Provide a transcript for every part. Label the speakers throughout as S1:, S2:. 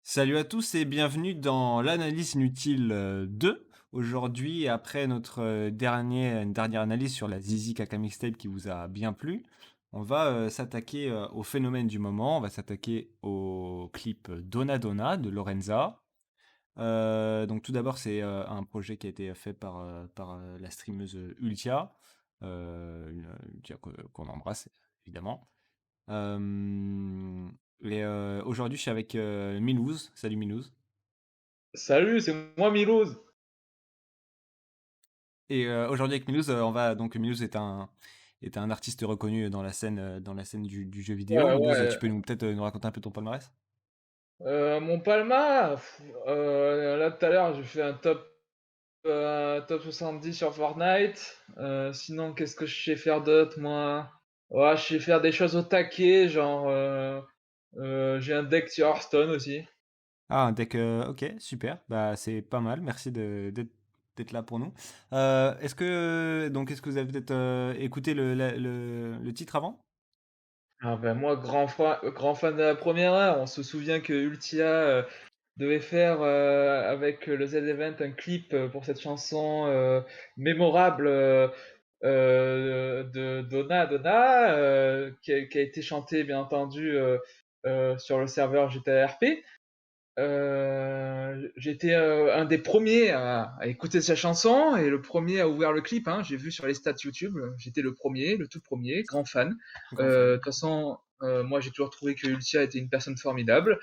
S1: Salut à tous et bienvenue dans l'analyse inutile 2. Aujourd'hui, après notre une dernière analyse sur la Zizi Kaka Mixtape qui vous a bien plu, on va s'attaquer au phénomène du moment. On va s'attaquer au clip Donna Donna de Lorenza. Donc tout d'abord, c'est un projet qui a été fait par la streameuse Ultia, Ultia qu'on embrasse évidemment. Euh, Aujourd'hui, je suis avec Milouz. Salut Milouz.
S2: Salut, c'est moi Milouz.
S1: Et aujourd'hui avec Milouz, on va donc Milouz est un artiste reconnu dans la scène du jeu vidéo.
S2: Ouais,
S1: Milouz,
S2: ouais.
S1: tu peux nous peut-être nous raconter un peu ton palmarès?
S2: Mon Palma, là tout à l'heure j'ai fait un top 70 sur Fortnite. Sinon, qu'est-ce que je sais faire d'autre moi? Ouais, je sais faire des choses au taquet, genre j'ai un deck sur Hearthstone aussi.
S1: Ah, un deck, ok, super. Bah, c'est pas mal. Merci d'être là pour nous. Est-ce que vous avez peut-être écouté le titre avant?
S2: Ah ben moi, grand fan de la première heure. On se souvient que Ultia devait faire avec le Z-Event un clip pour cette chanson mémorable de Donna Donna, qui a été chantée bien entendu sur le serveur GTA RP. J'étais un des premiers à écouter sa chanson et le premier à ouvrir le clip, hein. J'ai vu sur les stats YouTube, j'étais le premier, le tout premier, grand fan.
S1: Grand fan.
S2: De toute façon, moi j'ai toujours trouvé que Ultia était une personne formidable,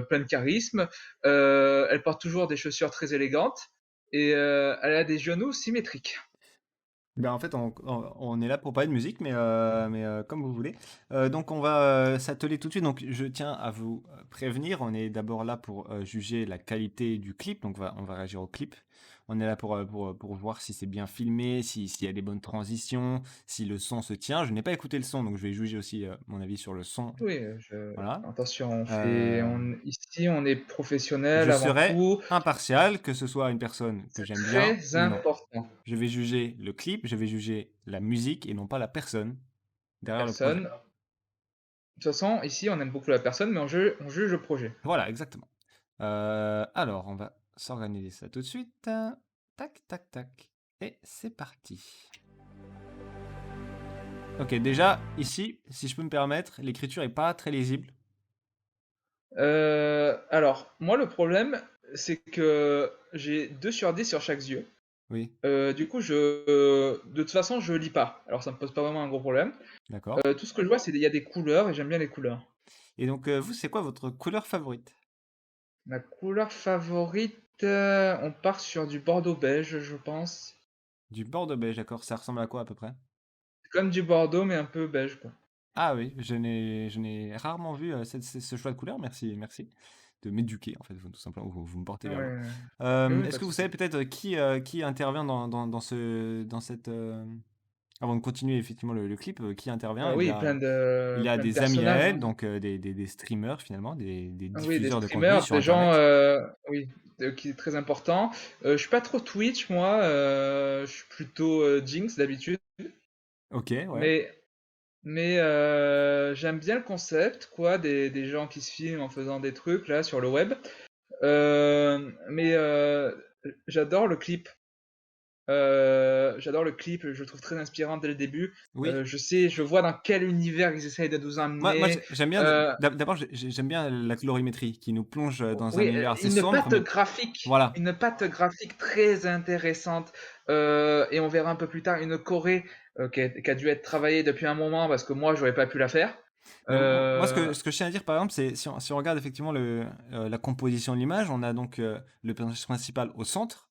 S2: plein de charisme. Elle porte toujours des chaussures très élégantes et elle a des genoux symétriques.
S1: Ben, en fait, on est là pour parler de musique, mais comme vous voulez. Donc, on va s'atteler tout de suite. Donc, je tiens à vous prévenir. On est d'abord là pour juger la qualité du clip. Donc, on va réagir au clip. On est là pour voir si c'est bien filmé, s'il y a des bonnes transitions, si le son se tient. Je n'ai pas écouté le son, donc je vais juger aussi mon avis sur le son.
S2: Oui,
S1: Voilà.
S2: attention,
S1: Euh,
S2: ici on est
S1: je
S2: professionnel avant
S1: serai
S2: tout,
S1: impartial, que ce soit une personne que
S2: c'est
S1: j'aime bien
S2: très
S1: ou non.
S2: important.
S1: Je vais juger le clip, je vais juger la musique et non pas la personne derrière le projet.
S2: Personne. De toute façon, ici on aime beaucoup la personne, mais on juge le projet.
S1: Voilà, exactement. Alors, on va s'organiser ça tout de suite. Tac, tac, tac. Et c'est parti. Ok, déjà, ici, si je peux me permettre, l'écriture est pas très lisible.
S2: Alors, moi, le problème, c'est que j'ai 2 sur 10 sur chaque yeux.
S1: Oui,
S2: Du coup, de toute façon, je lis pas. Alors, ça me pose pas vraiment un gros problème.
S1: d'accord.
S2: Tout ce que je vois, il y a des couleurs et j'aime bien les couleurs.
S1: Et donc, vous, c'est quoi votre couleur favorite?
S2: Ma couleur favorite, on part sur du bordeaux beige, je pense.
S1: Du bordeaux beige, d'accord. Ça ressemble à quoi à peu près?
S2: C'est comme du bordeaux, mais un peu beige, quoi.
S1: Ah oui, je n'ai rarement vu ce choix de couleur. Merci, merci de m'éduquer, en fait, tout simplement. Vous me portez vers le haut.
S2: Ouais. Oui, oui,
S1: Est-ce
S2: pas de
S1: que vous savez
S2: souci.
S1: peut-être qui intervient dans cette... avant de continuer effectivement le clip, qui intervient?
S2: Oui,
S1: Il y a
S2: plein de
S1: des amis à
S2: personnages,
S1: elle,
S2: hein.
S1: donc des streamers finalement, des
S2: Ah oui, des
S1: diffuseurs de contenu
S2: streamers,
S1: sur
S2: des gens,
S1: Internet.
S2: oui, qui est très important. Je suis pas trop Twitch, moi, je suis plutôt Jinx d'habitude,
S1: Ok, ouais.
S2: mais, j'aime bien le concept, quoi, des gens qui se filment en faisant des trucs là sur le web. Mais j'adore le clip. J'adore le clip, je le trouve très inspirant dès le début.
S1: Oui.
S2: Je vois dans quel univers ils essayent de nous
S1: Moi
S2: emmener.
S1: j'aime bien,
S2: Euh,
S1: d'abord j'aime bien la colorimétrie qui nous plonge dans un
S2: Oui,
S1: univers assez sombre, mais voilà.
S2: une patte graphique très intéressante. Et on verra un peu plus tard une choré qui a dû être travaillée depuis un moment parce que moi, j'aurais pas pu la faire.
S1: Mais moi,
S2: Euh,
S1: ce que je tiens à dire, par exemple, c'est si on regarde effectivement la composition de l'image, on a donc le personnage principal au centre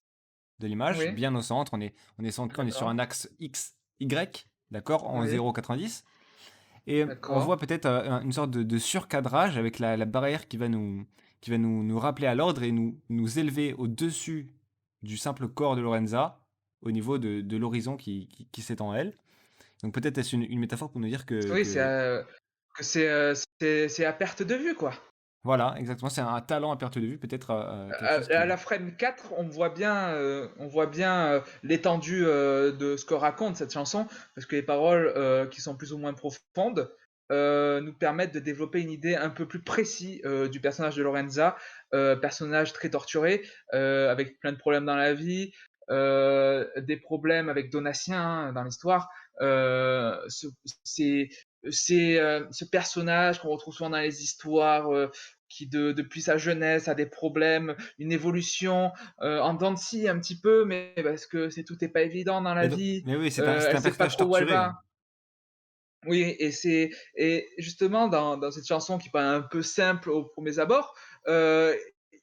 S1: de l'image,
S2: oui,
S1: bien au centre. On est centré, on est sur
S2: d'accord,
S1: un axe X, Y, d'accord, en
S2: oui,
S1: 0,90. Et on
S2: d'accord.
S1: voit peut-être une sorte de surcadrage avec la barrière qui va nous rappeler à l'ordre et nous élever au-dessus du simple corps de Lorenza, au niveau de l'horizon qui s'étend à elle. Donc peut-être est-ce une métaphore pour nous dire
S2: Oui,
S1: que
S2: c'est à perte de vue, quoi.
S1: voilà, exactement, c'est un talent à perte de vue, peut-être quelque chose
S2: À
S1: qui...
S2: la frame 4, on voit bien l'étendue de ce que raconte cette chanson, parce que les paroles qui sont plus ou moins profondes. nous permettent de développer une idée un peu plus précise du personnage de Lorenza, personnage très torturé, avec plein de problèmes dans la vie, des problèmes avec Donatien, hein, dans l'histoire. C'est ce personnage qu'on retrouve souvent dans les histoires, qui depuis sa jeunesse a des problèmes, une évolution en dents de scie un petit peu, mais parce que tout n'est pas évident dans la vie.
S1: Mais oui, c'est
S2: Elle
S1: un
S2: sait pas
S1: personnage
S2: trop où elle
S1: torturé, hein.
S2: va. Oui, et justement dans cette chanson qui paraît un peu simple aux premiers abords, il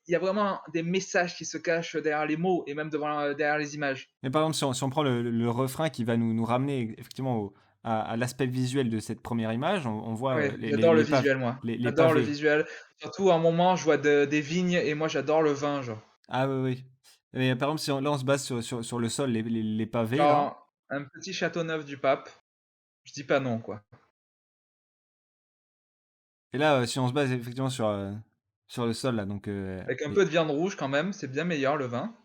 S2: y a vraiment des messages qui se cachent derrière les mots et même derrière les images.
S1: Mais par exemple, si on prend le refrain qui va nous ramener effectivement à l'aspect visuel de cette première image, on voit
S2: Ouais, j'adore le visuel moi.
S1: les
S2: J'adore le
S1: pavés.
S2: visuel. Surtout à un moment, je vois des vignes et moi j'adore le vin, genre.
S1: Ah oui, oui. Mais par exemple, si on se base sur le sol, les pavés là,
S2: Genre un petit Châteauneuf du pape, je dis pas non, quoi.
S1: et là, si on se base effectivement sur le sol là, donc
S2: Avec un
S1: les
S2: peu de viande rouge quand même, c'est bien meilleur le vin.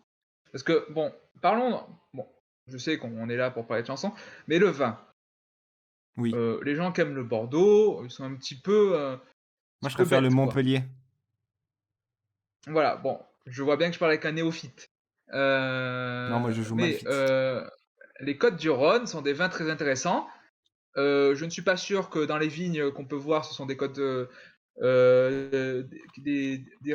S2: Parce que bon, bon, je sais qu'on est là pour parler de chansons, mais le vin,
S1: oui.
S2: les gens qui aiment le Bordeaux, ils sont un
S1: Moi,
S2: petit
S1: je
S2: peu
S1: préfère le
S2: bêtes, quoi.
S1: Montpellier.
S2: Voilà, bon, je vois bien que je parle avec un néophyte.
S1: Non, moi, je joue
S2: Mais
S1: Malfit.
S2: les Côtes-du-Rhône sont des vins très intéressants. Je ne suis pas sûr que dans les vignes qu'on peut voir, ce sont des côtes, des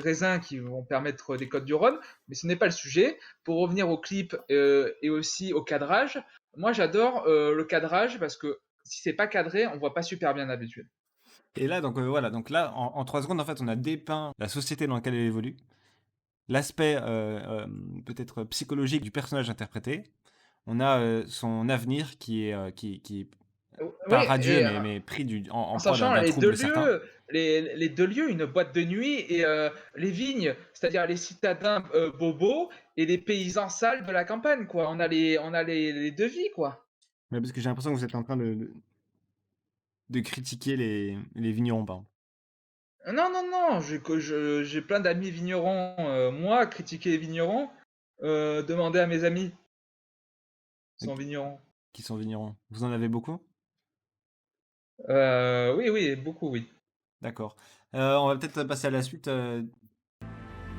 S2: raisins qui vont permettre des Côtes-du-Rhône, mais ce n'est pas le sujet. Pour revenir au clip, et aussi au cadrage, moi j'adore, le cadrage parce que si c'est pas cadré, on voit pas super bien d'habitude.
S1: Et là, donc voilà, donc là, en 3 secondes, en fait, on a dépeint la société dans laquelle elle évolue, l'aspect, peut-être psychologique du personnage interprété. On a, son avenir qui est pas
S2: Oui
S1: radieux,
S2: et
S1: mais pris en
S2: en
S1: proie
S2: sachant
S1: d'un
S2: les 2
S1: trouble certain.
S2: lieux, les 2 lieux, une boîte de nuit et les vignes, c'est-à-dire les citadins, bobos et les paysans sales de la campagne, quoi. On a les 2 vies, quoi.
S1: Mais parce que j'ai l'impression que vous êtes en train de critiquer les vignerons, par exemple.
S2: Non, non, non, j'ai plein d'amis vignerons, moi, critiquer les vignerons, demandez à mes amis qui sont
S1: OK,
S2: vignerons.
S1: qui sont vignerons. Vous en avez beaucoup?
S2: Oui, oui, beaucoup, oui.
S1: D'accord. On va peut-être passer à la suite,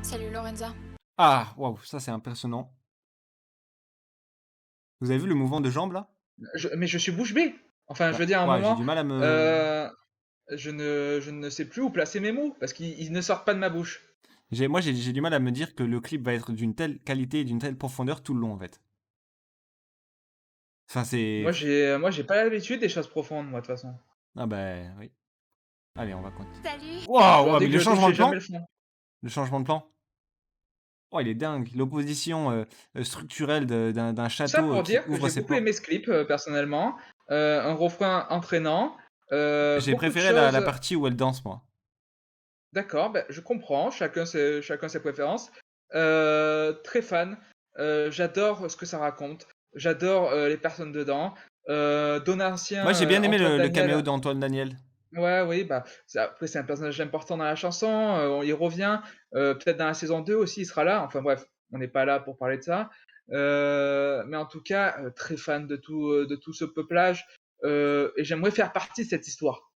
S3: Salut Lorenza.
S1: ah! Waouh, ça, c'est impressionnant. Vous avez vu le mouvement de jambes, là?
S2: Mais je suis bouche bée. Enfin, je
S1: Bah,
S2: veux dire, à un
S1: ouais, j'ai
S2: moment,
S1: du mal à me
S2: heu, je ne sais plus où placer mes mots parce qu'ils ne sortent pas de ma bouche.
S1: j'ai du mal à me dire que le clip va être d'une telle qualité et d'une telle profondeur tout le long, en fait. Enfin, c'est
S2: Moi j'ai pas l'habitude des choses profondes, moi, de toute façon.
S1: ah bah, oui. Allez, on va continuer.
S3: Salut.
S1: Waouh!
S2: Genre
S1: Waouh,
S2: dès
S1: mais
S2: que
S1: le
S2: je touche,
S1: changement
S2: j'ai
S1: de
S2: jamais
S1: plan?
S2: le fond.
S1: Le changement de plan? Oh, il est dingue. L'opposition, structurelle d'un
S2: Tout ça
S1: château,
S2: pour
S1: qui
S2: dire que
S1: ouvre
S2: j'ai
S1: ses
S2: beaucoup
S1: portes.
S2: aimé ce clip, personnellement. Un refrain entraînant,
S1: J'ai
S2: beaucoup de
S1: préféré la
S2: choses.
S1: partie où elle danse, moi.
S2: D'accord, bah, je comprends, chacun ses préférences. Très fan, j'adore ce que ça raconte, j'adore, les personnes dedans.
S1: Moi, j'ai
S2: Donatien,
S1: bien aimé
S2: Antoine
S1: le caméo
S2: Daniel,
S1: d'Antoine Daniel.
S2: ouais, oui, bah, c'est un personnage important dans la chanson, on y revient, peut-être dans la saison 2 aussi, il sera là. Enfin bref, on n'est pas là pour parler de ça. Mais en tout cas, très fan de tout ce peuplage, et j'aimerais faire partie de cette histoire.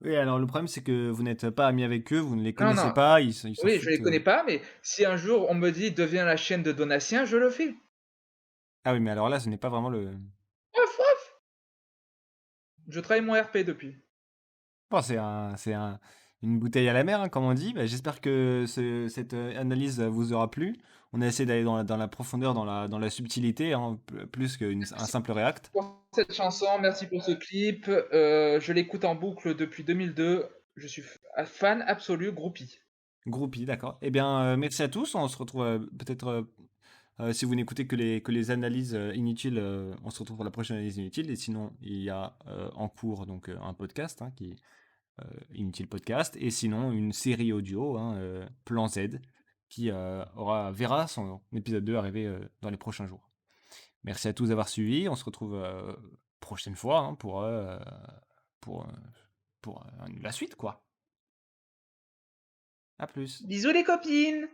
S1: Oui, alors le problème, c'est que vous n'êtes pas ami avec eux, vous ne les
S2: Non,
S1: connaissez
S2: non,
S1: pas, ils s'en
S2: oui, je les
S1: foutent,
S2: connais pas, mais si un jour on me dit: «Deviens la chaîne de Donatien», je le fais.
S1: ah oui, mais alors là, ce n'est pas vraiment le
S2: Ouf, ouf! Je travaille mon RP depuis.
S1: bon, une bouteille à la mer, hein, comme on dit. Bah, j'espère que cette analyse vous aura plu. On a essayé d'aller dans la profondeur, dans la subtilité, hein, plus un
S2: Merci
S1: simple react.
S2: pour cette chanson, merci pour ce clip, je l'écoute en boucle depuis 2002. Je suis fan absolu, groupie.
S1: Groupie, d'accord. Eh bien, merci à tous. On se retrouve peut-être, si vous n'écoutez que les analyses inutiles, on se retrouve pour la prochaine analyse inutile. Et sinon, il y a en cours donc un podcast hein, qui Inutile Podcast, et sinon une série audio, hein, Plan Z, qui verra son épisode 2 arriver dans les prochains jours. Merci à tous d'avoir suivi, on se retrouve prochaine fois hein, pour, euh, pour la suite, quoi. À plus.
S2: Bisous les copines!